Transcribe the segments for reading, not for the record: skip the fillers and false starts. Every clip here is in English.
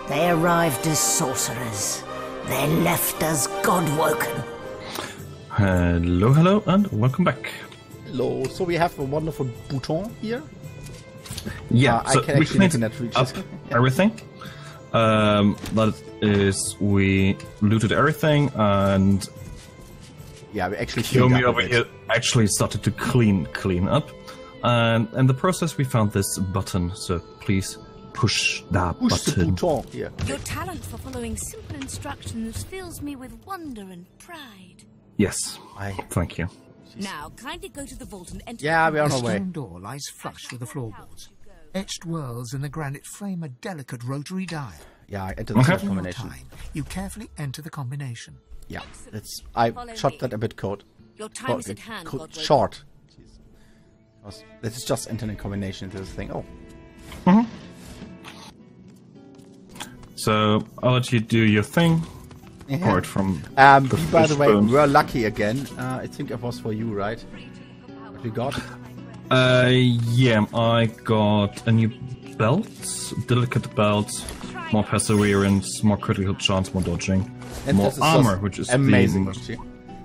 They arrived as sorcerers. They left as godwoken. Hello, hello, and welcome back. Hello. So we have a wonderful bouton here. Yeah, so I can we actually cleaned not reach up this. everything. That is, we looted everything, and Yeah, we actually cleaned Kyome up over a bit. here actually started to clean up. And in the process, we found this button. So please push that Push the button. bouton here. Your talent for following simple instructions fills me with wonder and pride. Yes, thank you. Now, kindly go to the vault and enter. Yeah, we're on The our way. stone door lies flush with the floorboards. Etched whorls in the granite frame a delicate rotary dial. Yeah, I entered the Okay. okay. In your combination. time, you carefully enter the combination. Yeah, I Follow shot me. that a bit code. Your time is at hand, code Godwoken. short. Jeez. This is just entering combination into this thing. Oh, So I'll let you do your thing. Yeah. Apart from by the way, fishbone. we're lucky again. I think it was for you, right? What we got? Yeah, I got a new belt, delicate belt, more perseverance, more critical chance, more dodging, And more this is armor, just which is amazing. the-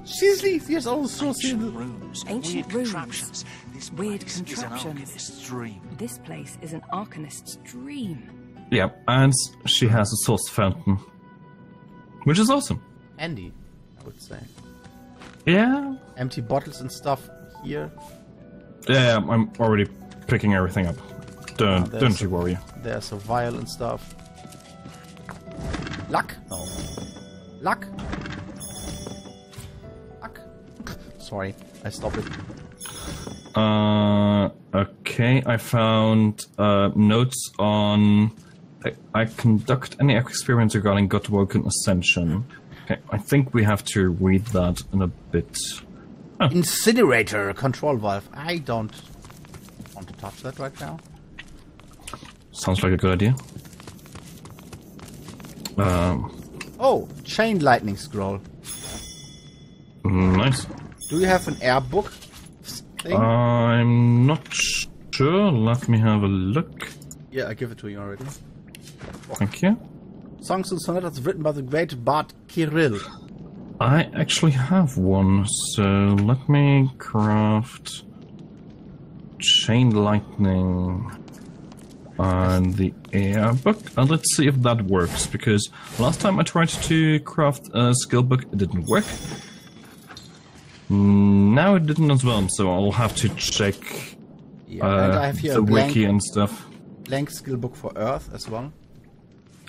She's Here's also Rooms, Ancient weird rooms, contraptions. This weird place is an contraptions. alchemist's dream. This place is an arcanist's dream. Yeah, and she has a source fountain, which is awesome. Andy, I would say. Yeah, Empty bottles and stuff here. yeah, I'm already picking everything up. Don't there's you worry. There's a vial and stuff. Luck? No. Luck? Luck? Sorry, I stopped it. Okay, I found notes on. I conduct any experience regarding Godwoken Ascension. Okay, I think we have to read that in a bit. Incinerator control valve. I don't want to touch that right now. Sounds like a good idea. Oh, chain lightning scroll. Nice. Do you have an air book thing? I'm not sure. Let me have a look. Yeah, I give it to you already. Thank you. Songs and sonatas written by the great bard Kirill. I actually have one, so let me craft chain lightning and the air book, and let's see if that works, because last time I tried to craft a skill book, it didn't work. Now it didn't as well, so I'll have to check Yeah, and I have here the a wiki and stuff. blank skill book for Earth as well.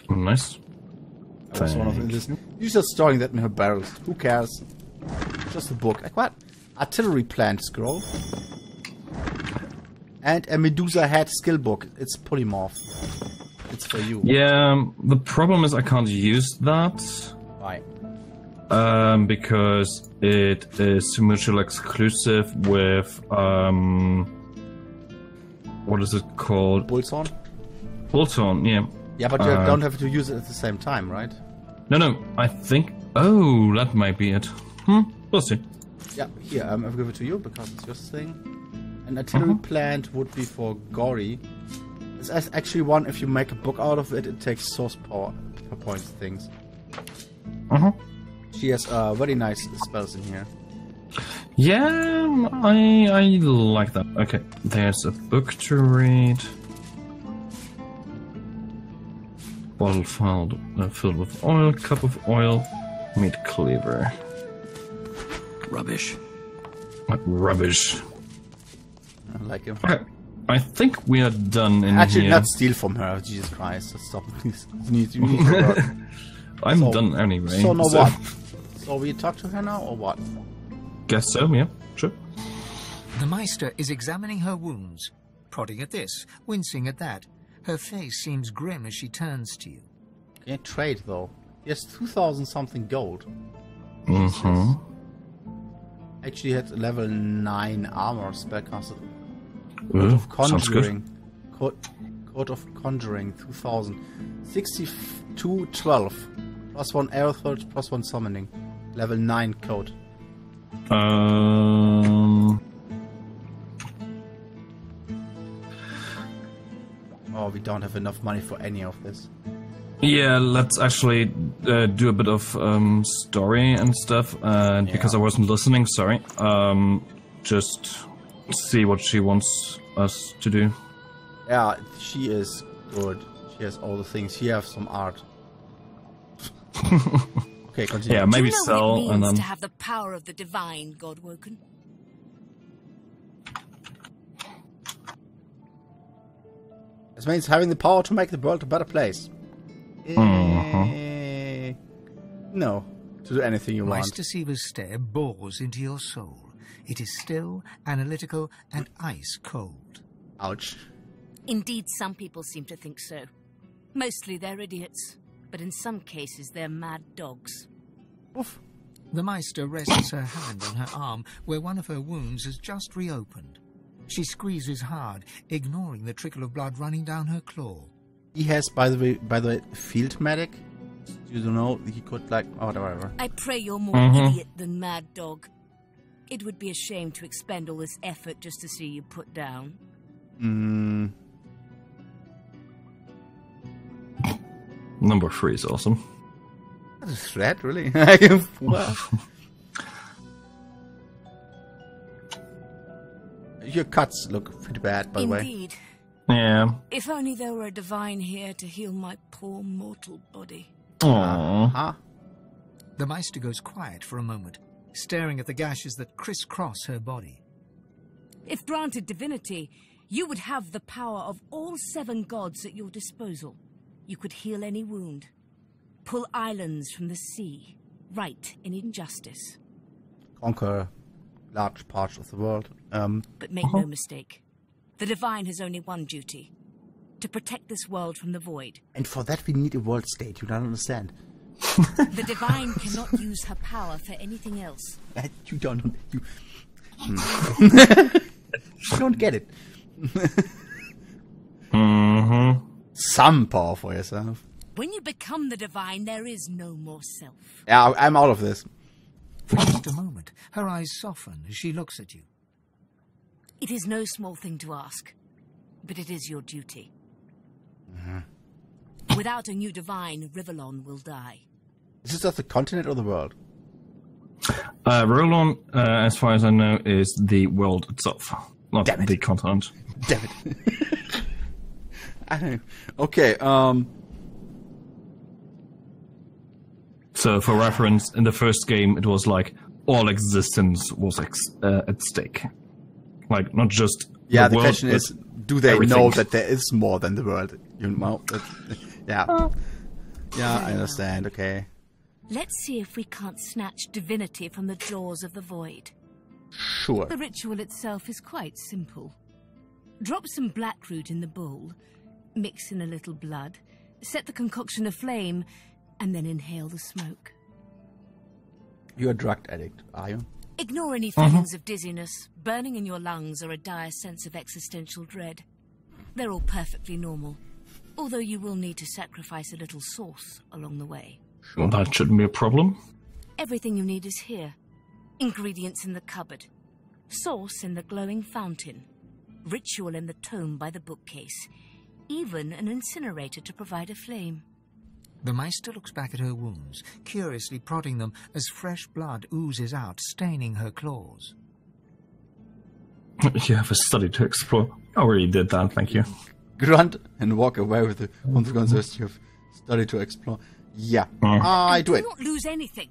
Nice. I was one of them. She's just storing that in her barrels. Who cares? Just a book. Like what? Artillery plant scroll. And a Medusa head skill book. It's polymorph. It's for you. Yeah, the problem is I can't use that. Why? Because it is mutually exclusive with what is it called? Bullshorn? Bolton, yeah. Yeah, but you don't have to use it at the same time, right? No, I think. Oh, that might be it. We'll see. Yeah, here, I'll give it to you because it's your thing. An artillery plant would be for Gori. It's actually one, if you make a book out of it, it takes source power points things. She has very nice spells in here. Yeah, I like that. Okay, there's a book to read. Bottle filled with oil, cup of oil, meat cleaver. Rubbish. What rubbish. I like him. Okay, I think we are done in Actually, here. not steal from her. Jesus Christ! Stop, please. You need to work. I'm So- done anyway. So now what? So we talk to her now, or what? Guess so, yeah, sure. The Meister is examining her wounds, prodding at this, wincing at that. Her face seems grim as she turns to you. Can you trade though? He has 2,000 something gold. Actually, had level 9 armor spellcaster. Code of Sounds good. Conjuring. Code of Conjuring 2000. 6212. Plus 1 arrow throat, plus 1 summoning. Level 9 code. Oh, we don't have enough money for any of this. Yeah, let's actually do a bit of story and stuff. And because I wasn't listening, sorry. Just see what she wants us to do. Yeah, she is good. She has all the things. She has some art. Okay, continue. Yeah, maybe Do you know sell what it means and then. to have the power of the divine, Godwoken? This means having the power to make the world a better place. No. To do anything you want. Meister Siever's stare bores into your soul. It is still, analytical, and ice cold. Ouch. Indeed, some people seem to think so. Mostly they're idiots, but in some cases they're mad dogs. Oof. The Meister rests her hand on her arm, where one of her wounds has just reopened. She squeezes hard, ignoring the trickle of blood running down her claw. He has, by the way, field medic. You don't know, he could like, oh, whatever. I pray you're more idiot than mad dog. It would be a shame to expend all this effort just to see you put down. Number 3 is awesome. That's a threat, really? Wow. Your cuts look pretty bad, by the way. Indeed. Yeah. If only there were a divine here to heal my poor mortal body. Aww. Huh? The Meister goes quiet for a moment, staring at the gashes that crisscross her body. If granted divinity, you would have the power of all 7 gods at your disposal. You could heal any wound, pull islands from the sea, right in injustice. Conquer large parts of the world. But make no mistake, the divine has only one duty: to protect this world from the void. And for that we need a world state, you don't understand. The divine cannot use her power for anything else. You don't... You don't get it. Some power for yourself. When you become the divine, there is no more self. Yeah, I'm out of this. For just a moment, her eyes soften as she looks at you. It is no small thing to ask, but it is your duty. Without a new divine, Rivellon will die. Is this just the continent or the world? Rivellon, as far as I know, is the world itself, not Damn it. the continent. Damn it. I don't know. Okay, So, for reference, in the first game, it was like all existence was at stake. Like, not just yeah, the the world, question is, do they everything. know that there is more than the world? You know, yeah. Yeah, I understand, okay. Let's see if we can't snatch divinity from the jaws of the void. Sure. The ritual itself is quite simple. Drop some blackroot in the bowl, mix in a little blood, set the concoction aflame, and then inhale the smoke. You're a drug addict, are you? Ignore any feelings of dizziness, burning in your lungs, or a dire sense of existential dread. They're all perfectly normal, although you will need to sacrifice a little sauce along the way. Well, that shouldn't be a problem. Everything you need is here. Ingredients in the cupboard. Sauce in the glowing fountain. Ritual in the tome by the bookcase. Even an incinerator to provide a flame. The Meister looks back at her wounds, curiously prodding them as fresh blood oozes out, staining her claws. You have a study to explore. I already did that, thank you. Grunt and walk away with the consequences you have studied to explore. Yeah, I do it. Do not lose anything.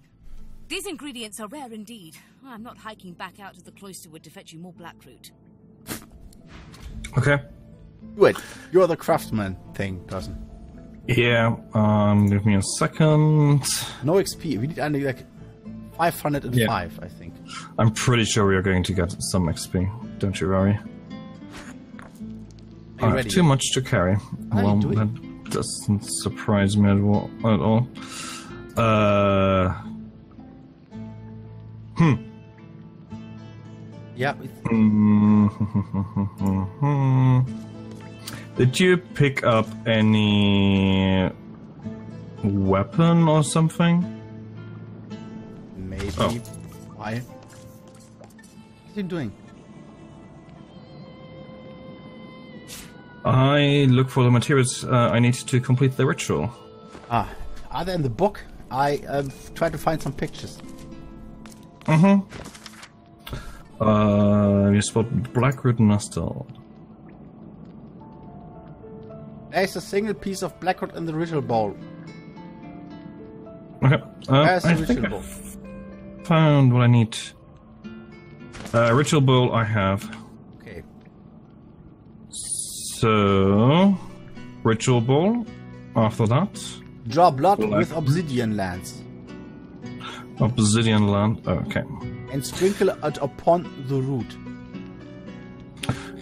These ingredients are rare indeed. I'm not hiking back out to the cloisterwood to fetch you more blackroot. Okay. Do it. You're the craftsman thing person. Yeah, give me a second. No XP. We need only like 505, I think. I'm pretty sure we are going to get some XP. Don't you worry. I have ready? too much to carry. Are you Well, doing? that doesn't surprise me at all. Yeah. Did you pick up any weapon or something? Maybe. Oh. Why? What are you doing? I look for the materials I need to complete the ritual. Ah, are they in the book? I tried to find some pictures. You spot Blackroot Nostal. There's a single piece of blackroot in the ritual bowl. Okay. Where's the I ritual think bowl? I found what I need. Ritual bowl I have. Okay. So, ritual bowl. After that, Draw blood with obsidian lance. obsidian land. Okay. And sprinkle it upon the root.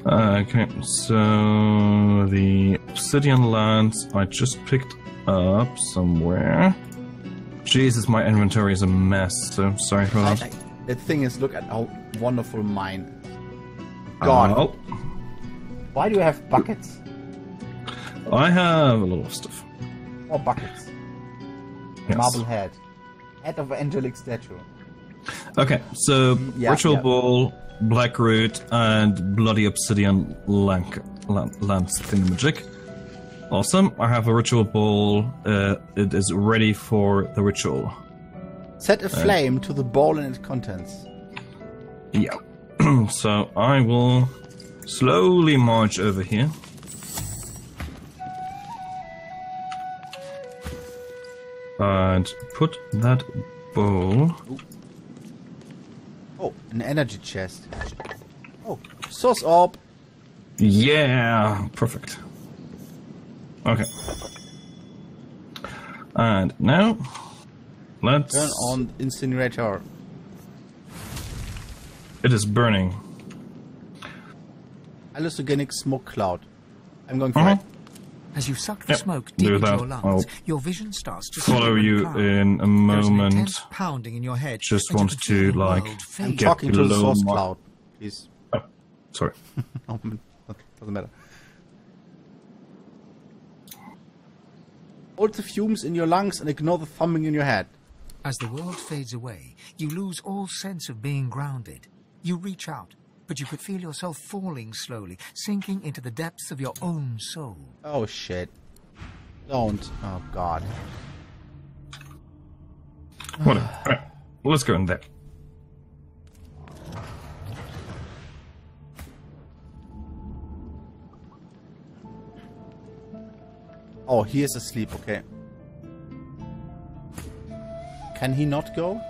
Okay, so the obsidian lands I just picked up somewhere. Jesus, my inventory is a mess, so sorry for that. The thing is, look at how wonderful mine. God. Oh, Why do you have buckets? I have a lot of stuff. More buckets. Yes. Marble head. Head of angelic statue. Okay, so Yeah, ritual yeah. ball, blackroot, and bloody obsidian lance thingamajig. Awesome. I have a ritual ball. It is ready for the ritual. Set a flame to the bowl and its contents. Yeah. So I will slowly march over here. And put that bowl. Oh, an energy chest. Oh, source orb. Yeah, perfect. Okay. And now, let's... Turn on incinerator. It is burning. Hallucinogenic smoke cloud. I'm going for it. As you suck the Yep, smoke do deep into that. your lungs, I'll your vision starts to follow swirl and you cloud. in a There's an moment. intense pounding in your head. Just and you wanted can feel to, the like, world I'm fade. get talking to the below source my- cloud. Please. Oh, sorry. Oh, doesn't matter. Hold the fumes in your lungs and ignore the thumbing in your head. As the world fades away, you lose all sense of being grounded. You reach out, but you could feel yourself falling slowly, sinking into the depths of your own soul. Oh shit. Don't. Oh god. Whatever. Alright, let's go in there. Oh, he is asleep, okay. Can he not go?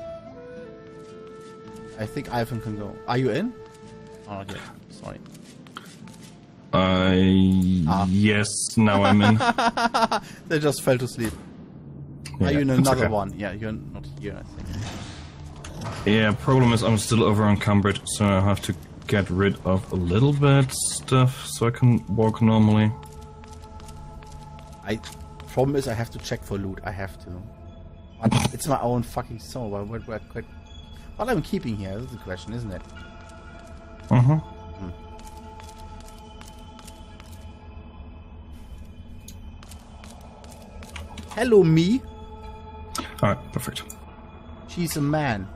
I think Ifan can go. Are you in? Oh, okay. Sorry. Yes, now I'm in. They just fell to sleep. Yeah, Are you in it's another okay. one? Yeah, you're not here, I think. Yeah, problem is I'm still over encumbered, so I have to get rid of a little bit stuff so I can walk normally. Problem is I have to check for loot. I have to. But it's my own fucking soul. What I'm keeping here is the question, isn't it? Uh-huh. Hello, me. Alright, perfect. She's a man.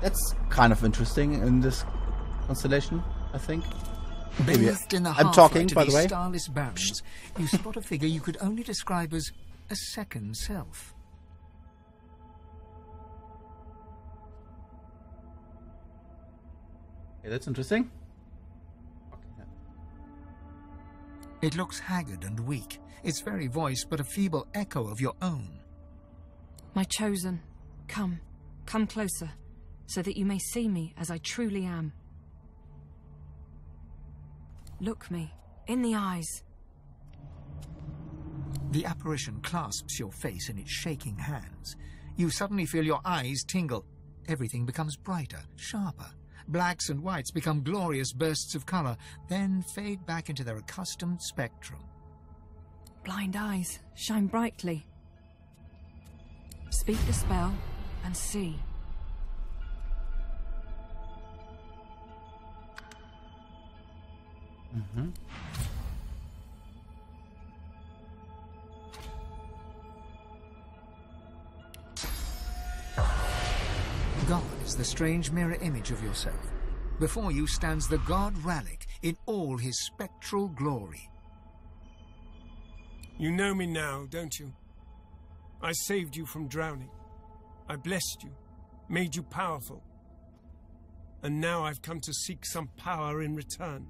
That's kind of interesting in this constellation, I think. Maybe. Bathed in the I'm half talking, light of by the these way. starless barrens, you spot a figure you could only describe as a second self. Okay, that's interesting. It looks haggard and weak, its very voice but a feeble echo of your own. My chosen, come closer, so that you may see me as I truly am. Look me in the eyes. The apparition clasps your face in its shaking hands. You suddenly feel your eyes tingle. Everything becomes brighter, sharper. Blacks and whites become glorious bursts of color, then fade back into their accustomed spectrum. Blind eyes, shine brightly. Speak the spell and see. God is the strange mirror image of yourself. Before you stands the god Ralik in all his spectral glory. You know me now, don't you? I saved you from drowning. I blessed you, made you powerful. And now I've come to seek some power in return.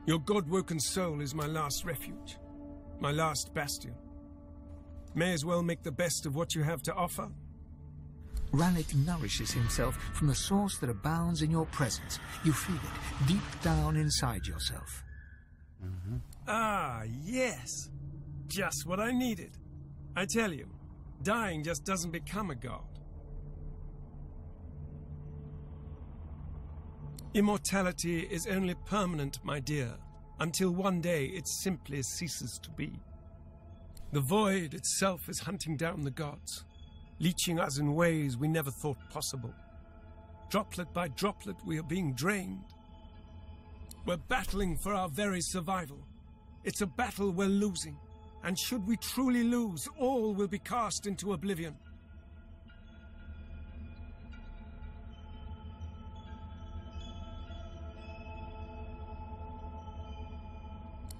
Your god-woken soul is my last refuge, my last bastion. May as well make the best of what you have to offer. Rannick nourishes himself from the source that abounds in your presence. You feel it deep down inside yourself. Ah, yes. Just what I needed. I tell you, dying just doesn't become a god. Immortality is only permanent, my dear, until one day it simply ceases to be. The void itself is hunting down the gods, leeching us in ways we never thought possible. Droplet by droplet, we are being drained. We're battling for our very survival. It's a battle we're losing, and should we truly lose, all will be cast into oblivion.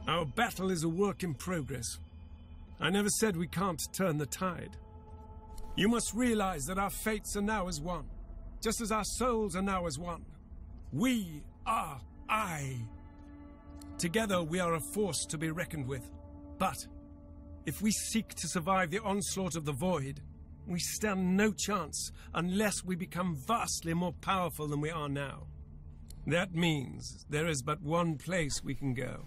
Our battle is a work in progress. I never said we can't turn the tide. You must realize that our fates are now as one, just as our souls are now as one. We are I. Together we are a force to be reckoned with. But if we seek to survive the onslaught of the void, we stand no chance unless we become vastly more powerful than we are now. That means there is but one place we can go.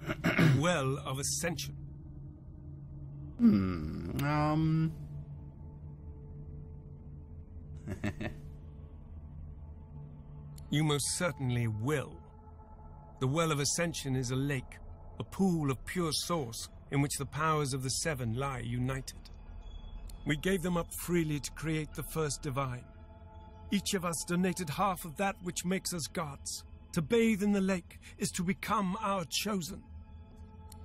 The Well of Ascension. You most certainly will. The Well of Ascension is a lake, a pool of pure source in which the powers of the Seven lie united. We gave them up freely to create the first divine. Each of us donated half of that which makes us gods. To bathe in the lake is to become our chosen.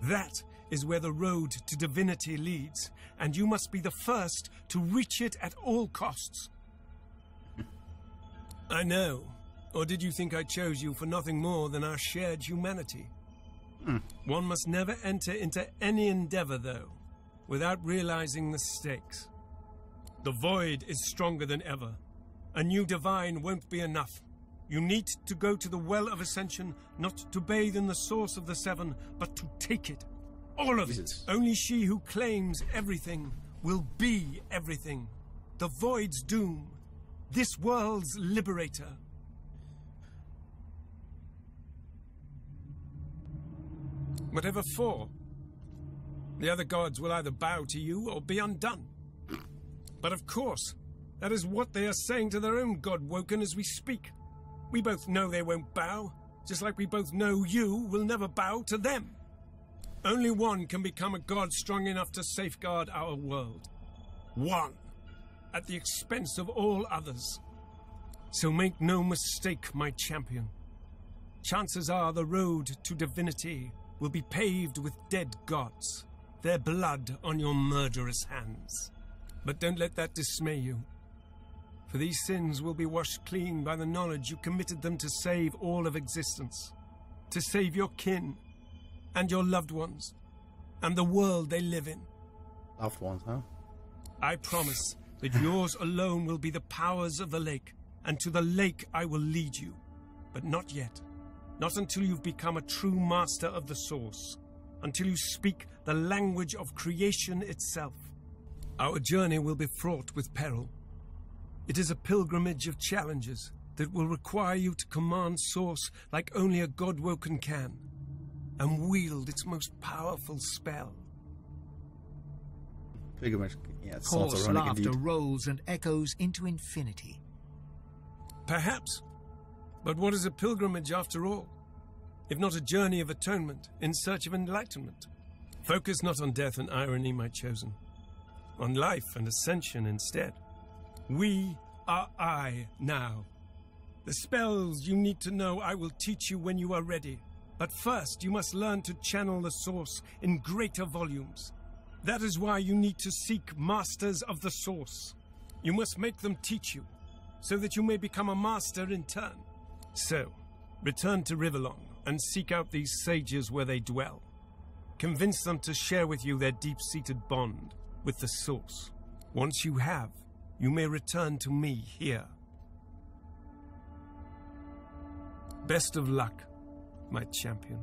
That is where the road to divinity leads, and you must be the first to reach it at all costs. I know. Or did you think I chose you for nothing more than our shared humanity? One must never enter into any endeavor, though, without realizing the stakes. The void is stronger than ever. A new divine won't be enough. You need to go to the Well of Ascension, not to bathe in the source of the Seven, but to take it. All of it. Only she who claims everything will be everything. The void's doom. This world's liberator. Whatever for. The other gods will either bow to you or be undone. But of course, that is what they are saying to their own god woken as we speak. We both know they won't bow, just like we both know you will never bow to them. Only one can become a god strong enough to safeguard our world. One, at the expense of all others. So make no mistake, my champion. Chances are the road to divinity will be paved with dead gods, their blood on your murderous hands. But don't let that dismay you. For these sins will be washed clean by the knowledge you committed them to save all of existence, to save your kin, and your loved ones, and the world they live in. Loved ones, huh? I promise that yours alone will be the powers of the lake, and to the lake I will lead you. But not yet. Not until you've become a true master of the source, until you speak the language of creation itself. Our journey will be fraught with peril. It is a pilgrimage of challenges that will require you to command Source like only a god-woken can, and wield its most powerful spell. Pilgrimage, yeah, it sounds Hoarse ironic laughter indeed. rolls and echoes into infinity. Perhaps. But what is a pilgrimage after all? If not a journey of atonement in search of enlightenment? Focus not on death and irony, my chosen. On life and ascension instead. We are I now. The spells you need to know I will teach you when you are ready. But first you must learn to channel the source in greater volumes. That is why you need to seek masters of the source. You must make them teach you, so that you may become a master in turn. So, return to Riverlong and seek out these sages where they dwell. Convince them to share with you their deep-seated bond with the Source. Once you have, you may return to me here. Best of luck, my champion.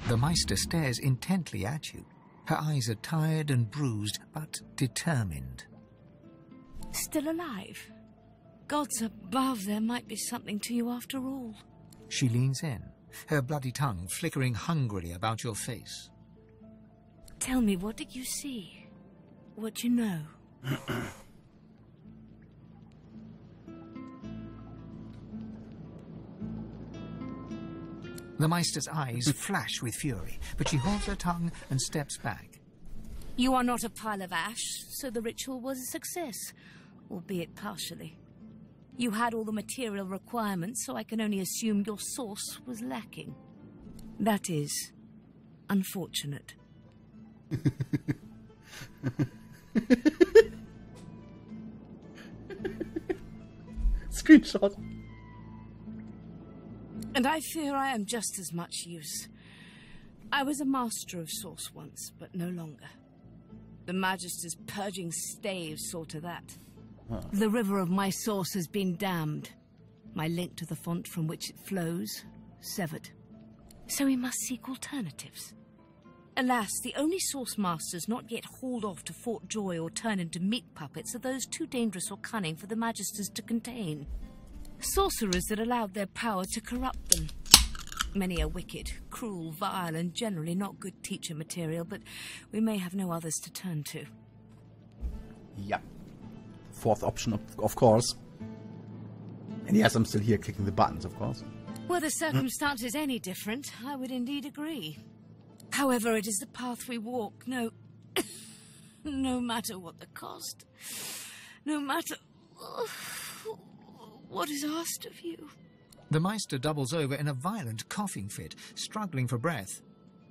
The Meister stares intently at you. Her eyes are tired and bruised, but determined. Still alive? Gods above, there might be something to you after all. She leans in, her bloody tongue flickering hungrily about your face. Tell me, what did you see? What you know? The Meister's eyes flash with fury, but she holds her tongue and steps back. You are not a pile of ash, so the ritual was a success, albeit partially. You had all the material requirements, so I can only assume your source was lacking. That is unfortunate. Screenshot. And I fear I am just as much use. I was a master of source once, but no longer. The Magister's purging staves saw to that. Huh. The river of my source has been dammed. My link to the font from which it flows, severed. So we must seek alternatives. Alas, the only source masters not yet hauled off to Fort Joy or turn into meat puppets are those too dangerous or cunning for the Magisters to contain. Sorcerers that allowed their power to corrupt them. Many are wicked, cruel, vile, and generally not good teacher material, but we may have no others to turn to. Yeah. Fourth option, of course. And yes, I'm still here clicking the buttons, of course. Were the circumstances any different, I would indeed agree. However, it is the path we walk, no matter what the cost. No matter what is asked of you. The Meister doubles over in a violent coughing fit, struggling for breath.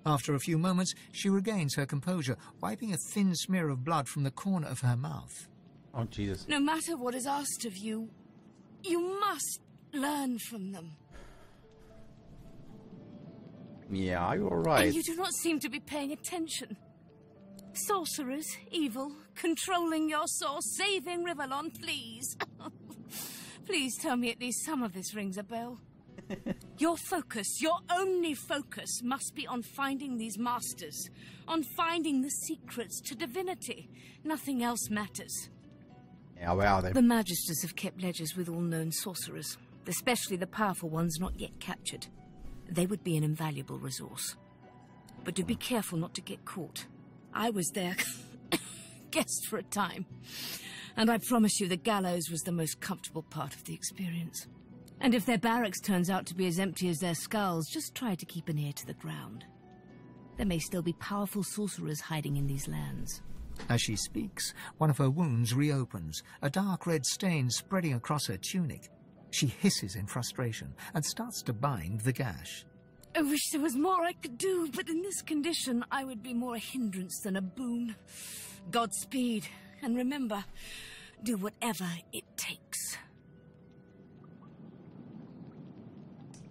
After a few moments, she regains her composure, wiping a thin smear of blood from the corner of her mouth. Oh, Jesus. No matter what is asked of you, you must learn from them. Yeah, you're right. And you do not seem to be paying attention. Sorcerers, evil, controlling your source, saving Rivellon, please. Please tell me at least some of this rings a bell. Your focus, your only focus, must be on finding these masters, on finding the secrets to divinity. Nothing else matters. Yeah, where are they? The Magisters have kept ledgers with all known sorcerers, especially the powerful ones not yet captured. They would be an invaluable resource. But do be careful not to get caught. I was their guest for a time, and I promise you the gallows was the most comfortable part of the experience. And if their barracks turns out to be as empty as their skulls, just try to keep an ear to the ground. There may still be powerful sorcerers hiding in these lands. As she speaks, one of her wounds reopens, a dark red stain spreading across her tunic. She hisses in frustration and starts to bind the gash. I wish there was more I could do, but in this condition I would be more a hindrance than a boon. Godspeed, and remember, do whatever it takes.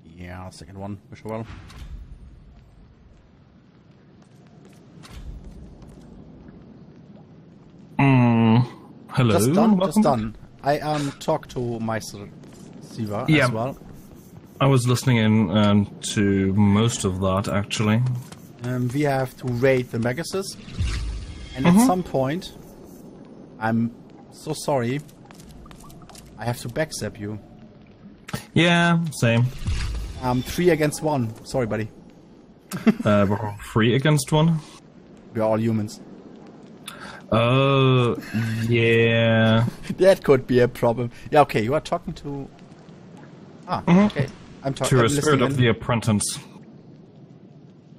Yeah, second one, wish her well. Hello. Just done, welcome. just done. I talked to Meister Siva Yeah. as well. I was listening in to most of that, actually. We have to raid the Magisters. And at some point, I'm so sorry, I have to backstab you. Yeah, same. 3 against 1. Sorry, buddy. We're 3 against 1. We're all humans. Oh, yeah. That could be a problem. Yeah, okay, you are talking to... okay. I'm talking To a spirit of the apprentice.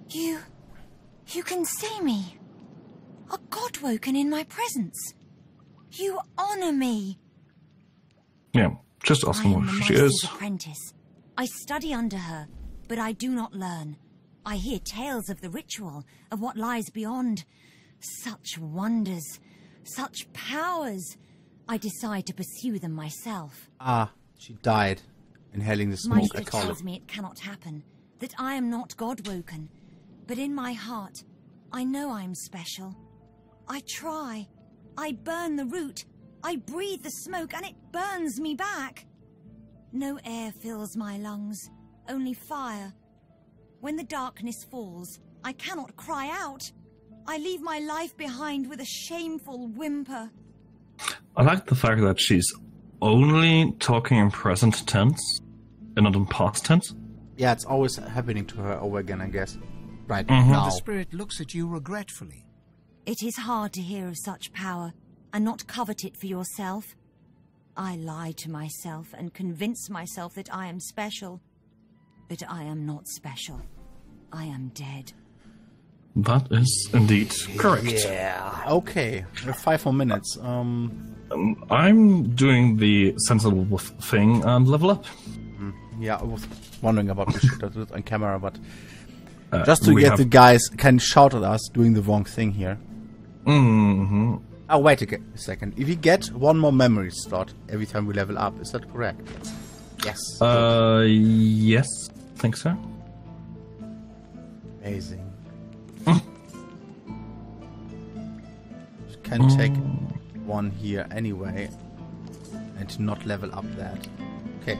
You can see me. A god woken in my presence. You honor me. Yeah, just I asking am what the she Meister's is. apprentice. I study under her, but I do not learn. I hear tales of the ritual, of what lies beyond. Such wonders, such powers. I decide to pursue them myself. Ah, she died, inhaling the My smoke. I ship call tells it. me it cannot happen, that I am not God-woken. But in my heart, I know I'm special. I try. I burn the root. I breathe the smoke, and it burns me back. No air fills my lungs, only fire. When the darkness falls, I cannot cry out. I leave my life behind with a shameful whimper. I like the fact that she's only talking in present tense and not in past tense. Yeah, it's always happening to her over again, I guess. Right The now. spirit looks at you regretfully. It is hard to hear of such power and not covet it for yourself. I lie to myself and convince myself that I am special. But I am not special. I am dead. That is indeed correct. Yeah. Okay. We have 5 more minutes. I'm doing the sensible thing and level up. Yeah, I was wondering about we should do it on camera, but just to we get have- the guys can shout at us doing the wrong thing here. Mm-hmm. Oh, wait a second. If you get 1 more memory slot every time we level up, is that correct? Yes. Yes, I think so. Amazing. Can take 1 here anyway and not level up that. Okay.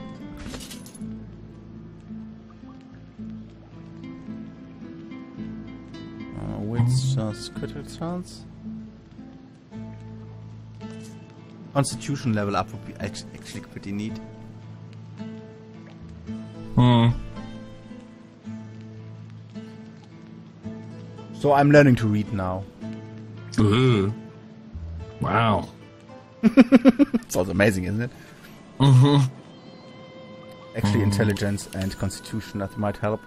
Wits just critical chance. Constitution level up would be actually pretty neat. So I'm learning to read now. Ooh. Wow. Sounds amazing, isn't it? Mm-hmm. Actually, intelligence and constitution, that might help.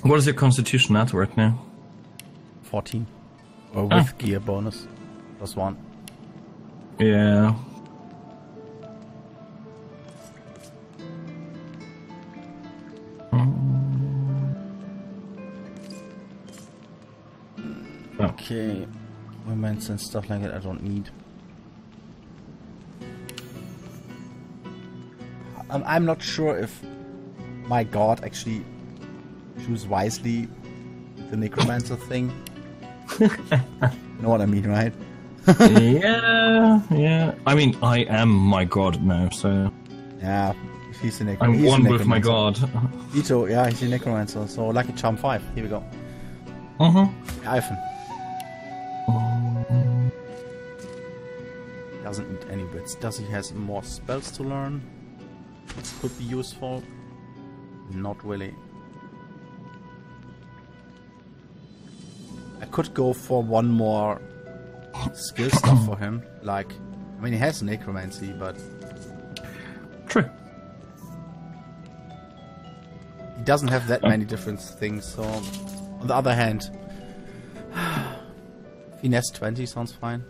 What is your constitution at right now? 14. Or with gear bonus. +1. Yeah. Okay. Moments and stuff like that I don't need. I'm not sure if my god actually choose wisely the necromancer thing. You know what I mean, right? Yeah. I mean, I am my god now, so Yeah, he's a necromancer. I'm one with my god. Ito, yeah, he's a necromancer. So lucky charm 5. Here we go. Ifan. Doesn't need any bits. Does he has more spells to learn? Which could be useful. Not really. I could go for 1 more skill stuff for him. Like, I mean, he has necromancy, but True. he doesn't have that many different things. So, on the other hand, finesse 20 sounds fine.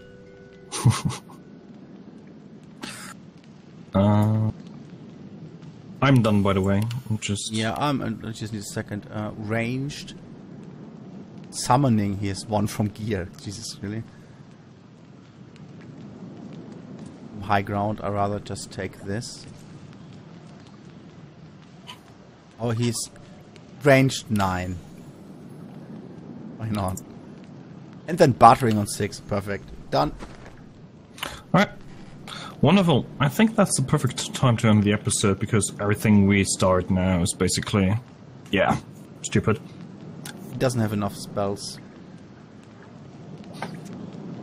I'm done, by the way. I'm just Yeah, I just need a second. Ranged summoning. He has 1 from gear. Jesus, really? High ground. I rather just take this. Oh, he's ranged 9. Why not? And then battering on 6. Perfect. Done. Alright. Wonderful. I think that's the perfect time to end the episode because everything we start now is basically, yeah, stupid. He doesn't have enough spells.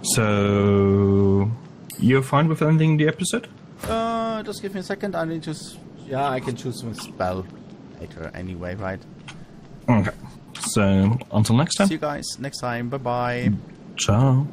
So, you're fine with ending the episode? Just give me a second. I need to. Yeah, I can choose a spell later anyway, right? Okay. So, until next time. See you guys next time. Bye bye. Ciao.